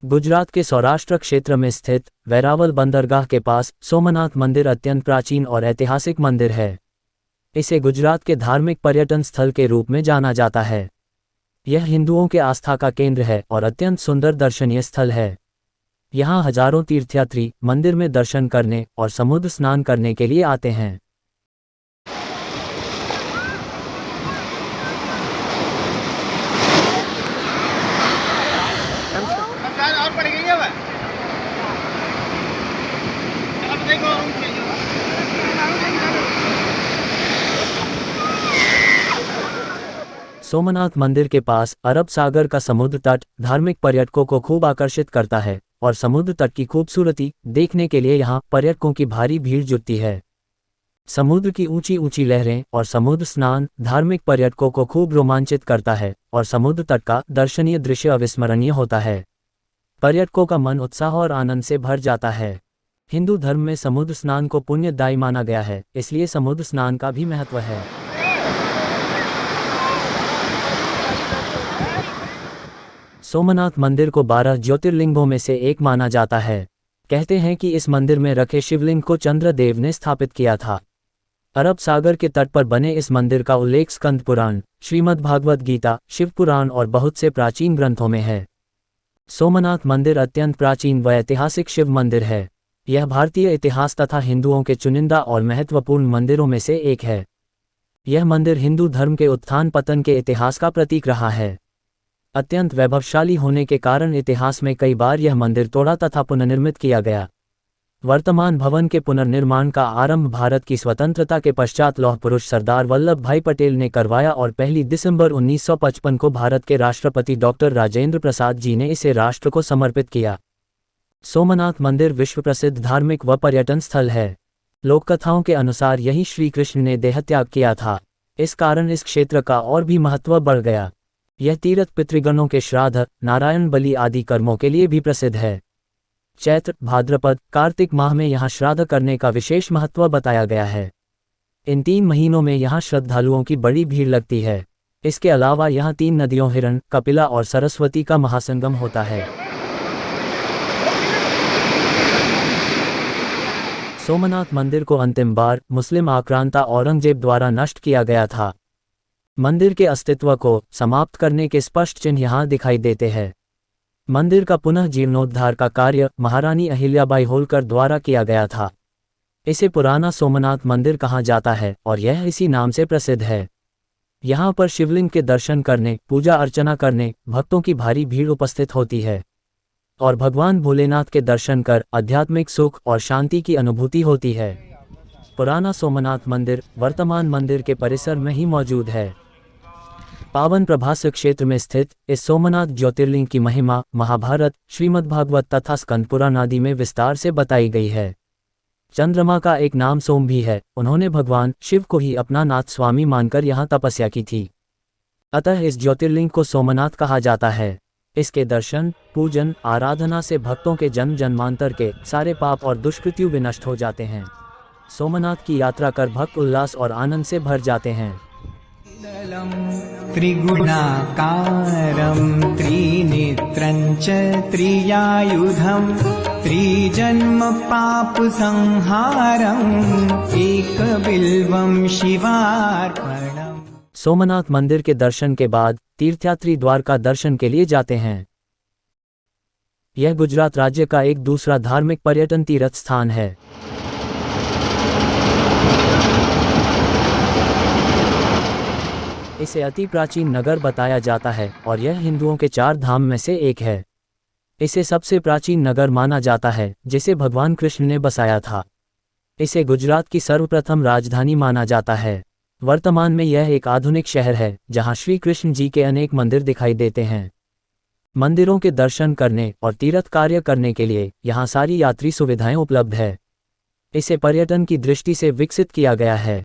गुजरात के सौराष्ट्र क्षेत्र में स्थित वेरावल बंदरगाह के पास सोमनाथ मंदिर अत्यंत प्राचीन और ऐतिहासिक मंदिर है। इसे गुजरात के धार्मिक पर्यटन स्थल के रूप में जाना जाता है। यह हिंदुओं के आस्था का केंद्र है और अत्यंत सुंदर दर्शनीय स्थल है। यहाँ हजारों तीर्थयात्री मंदिर में दर्शन करने और समुद्र स्नान करने के लिए आते हैं। सोमनाथ मंदिर के पास अरब सागर का समुद्र तट धार्मिक पर्यटकों को खूब आकर्षित करता है और समुद्र तट की खूबसूरती देखने के लिए यहाँ पर्यटकों की भारी भीड़ जुटती है। समुद्र की ऊंची ऊंची लहरें और समुद्र स्नान धार्मिक पर्यटकों को खूब रोमांचित करता है और समुद्र तट का दर्शनीय दृश्य अविस्मरणीय होता है। पर्यटकों का मन उत्साह और आनंद से भर जाता है। हिंदू धर्म में समुद्र स्नान को पुण्यदायी माना गया है, इसलिए समुद्र स्नान का भी महत्व है। सोमनाथ मंदिर को 12 ज्योतिर्लिंगों में से एक माना जाता है। कहते हैं कि इस मंदिर में रखे शिवलिंग को चंद्रदेव ने स्थापित किया था। अरब सागर के तट पर बने इस मंदिर का उल्लेख स्कंद पुराण, श्रीमद् भागवत गीता, शिव पुराण और बहुत से प्राचीन ग्रंथों में है। सोमनाथ मंदिर अत्यंत प्राचीन व ऐतिहासिक शिव मंदिर है। यह भारतीय इतिहास तथा हिंदुओं के चुनिंदा और महत्वपूर्ण मंदिरों में से एक है। यह मंदिर हिंदू धर्म के उत्थान पतन के इतिहास का प्रतीक रहा है। अत्यंत वैभवशाली होने के कारण इतिहास में कई बार यह मंदिर तोड़ा तथा पुनर्निर्मित किया गया। वर्तमान भवन के पुनर्निर्माण का आरंभ भारत की स्वतंत्रता के पश्चात लौह पुरुष सरदार वल्लभ भाई पटेल ने करवाया और 1 दिसंबर 1955 को भारत के राष्ट्रपति डॉक्टर राजेंद्र प्रसाद जी ने इसे राष्ट्र को समर्पित किया। सोमनाथ मंदिर विश्व प्रसिद्ध धार्मिक व पर्यटन स्थल है। लोककथाओं के अनुसार यहीं श्री कृष्ण ने देहत्याग किया था। इस कारण इस क्षेत्र का और भी महत्व बढ़ गया। यह तीर्थ पितृगणों के श्राद्ध, नारायण बलि आदि कर्मों के लिए भी प्रसिद्ध है। चैत्र, भाद्रपद, कार्तिक माह में यहाँ श्राद्ध करने का विशेष महत्व बताया गया है। इन 3 महीनों में यहाँ श्रद्धालुओं की बड़ी भीड़ लगती है। इसके अलावा यहाँ 3 नदियों हिरण, कपिला और सरस्वती का महासंगम होता है। सोमनाथ मंदिर को अंतिम बार मुस्लिम आक्रांता औरंगजेब द्वारा नष्ट किया गया था। मंदिर के अस्तित्व को समाप्त करने के स्पष्ट चिन्ह यहाँ दिखाई देते हैं। मंदिर का पुनः जीर्णोद्धार का कार्य महारानी अहिल्याबाई होलकर द्वारा किया गया था। इसे पुराना सोमनाथ मंदिर कहा जाता है और यह इसी नाम से प्रसिद्ध है। यहाँ पर शिवलिंग के दर्शन करने, पूजा अर्चना करने भक्तों की भारी भीड़ उपस्थित होती है और भगवान भोलेनाथ के दर्शन कर आध्यात्मिक सुख और शांति की अनुभूति होती है। पुराना सोमनाथ मंदिर वर्तमान मंदिर के परिसर में ही मौजूद है। पावन प्रभास क्षेत्र में स्थित इस सोमनाथ ज्योतिर्लिंग की महिमा महाभारत, श्रीमद्भागवत तथा स्कंद पुराण आदि में विस्तार से बताई गई है। चंद्रमा का एक नाम सोम भी है। उन्होंने भगवान शिव को ही अपना नाथ स्वामी मानकर यहाँ तपस्या की थी। अतः इस ज्योतिर्लिंग को सोमनाथ कहा जाता है। इसके दर्शन, पूजन, आराधना से भक्तों के जन्म जन्मांतर के सारे पाप और दुष्कृत्यु विनष्ट हो जाते हैं। सोमनाथ की यात्रा कर भक्त उल्लास और आनंद से भर जाते हैं। त्रिगुणाकारं त्रिनेत्रं च त्रियायुधं त्रिजन्म पाप संहारं एकबिल्वं शिवार्पणम्। सोमनाथ मंदिर के दर्शन के बाद तीर्थयात्री द्वारका दर्शन के लिए जाते हैं। यह गुजरात राज्य का एक दूसरा धार्मिक पर्यटन तीर्थ स्थान है। इसे अति प्राचीन नगर बताया जाता है और यह हिंदुओं के 4 धाम में से एक है। इसे सबसे प्राचीन नगर माना जाता है जिसे भगवान कृष्ण ने बसाया था। इसे गुजरात की सर्वप्रथम राजधानी माना जाता है। वर्तमान में यह एक आधुनिक शहर है जहां श्री कृष्ण जी के अनेक मंदिर दिखाई देते हैं। मंदिरों के दर्शन करने और तीर्थ कार्य करने के लिए यहां सारी यात्री सुविधाएं उपलब्ध है। इसे पर्यटन की दृष्टि से विकसित किया गया है।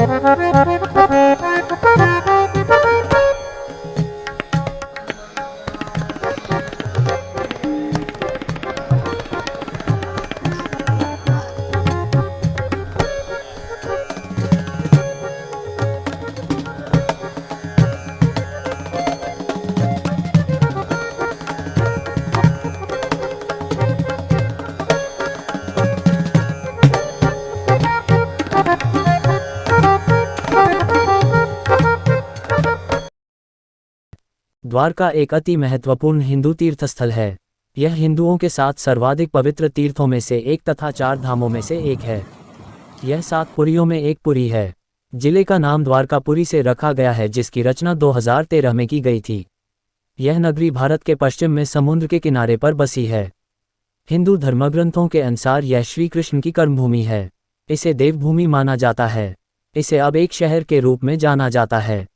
Thank you. द्वारका एक अति महत्वपूर्ण हिंदू तीर्थस्थल है। यह हिंदुओं के 7 सर्वाधिक पवित्र तीर्थों में से एक तथा 4 धामों में से एक है। यह 7 पुरियों में एक पुरी है। जिले का नाम द्वारकापुरी से रखा गया है, जिसकी रचना 2013 में की गई थी। यह नगरी भारत के पश्चिम में समुद्र के किनारे पर बसी है। हिंदू धर्मग्रंथों के अनुसार यह श्री कृष्ण की कर्मभूमि है। इसे देवभूमि माना जाता है। इसे अब एक शहर के रूप में जाना जाता है।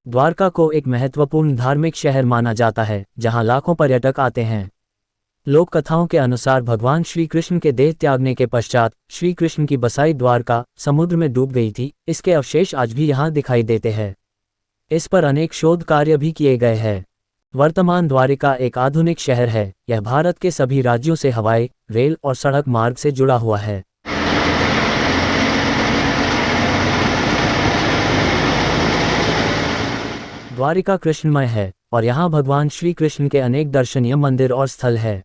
द्वारका को एक महत्वपूर्ण धार्मिक शहर माना जाता है, जहां लाखों पर्यटक आते हैं। लोक कथाओं के अनुसार भगवान श्री कृष्ण के देह त्यागने के पश्चात श्री कृष्ण की बसाई द्वारका समुद्र में डूब गई थी। इसके अवशेष आज भी यहां दिखाई देते हैं। इस पर अनेक शोध कार्य भी किए गए हैं। वर्तमान द्वारिका एक आधुनिक शहर है। यह भारत के सभी राज्यों से हवाई, रेल और सड़क मार्ग से जुड़ा हुआ है। द्वारिका कृष्णमय है और यहाँ भगवान श्री कृष्ण के अनेक दर्शनीय मंदिर और स्थल है।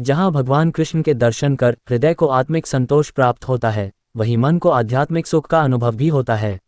जहाँ भगवान कृष्ण के दर्शन कर हृदय को आत्मिक संतोष प्राप्त होता है, वहीं मन को आध्यात्मिक सुख का अनुभव भी होता है।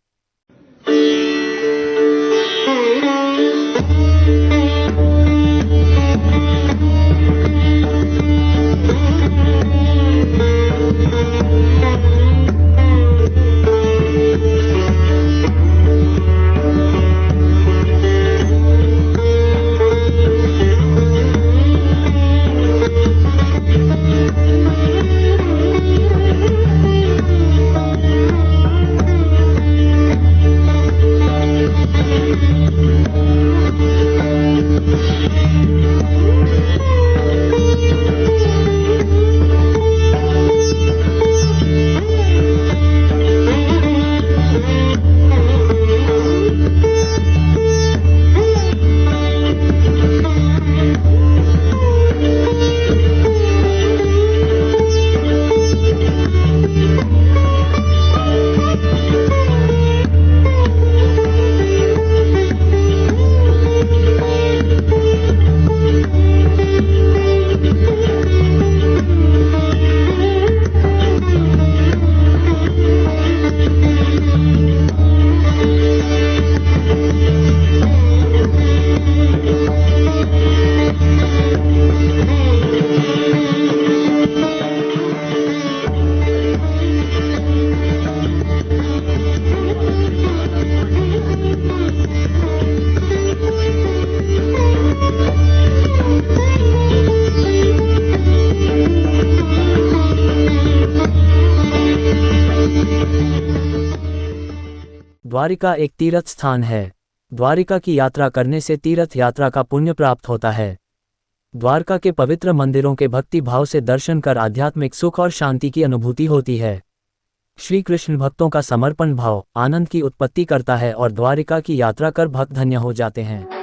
द्वारिका एक तीर्थ स्थान है। द्वारिका की यात्रा करने से तीर्थ यात्रा का पुण्य प्राप्त होता है। द्वारका के पवित्र मंदिरों के भक्ति भाव से दर्शन कर आध्यात्मिक सुख और शांति की अनुभूति होती है। श्री कृष्ण भक्तों का समर्पण भाव आनंद की उत्पत्ति करता है और द्वारिका की यात्रा कर भक्त धन्य हो जाते हैं।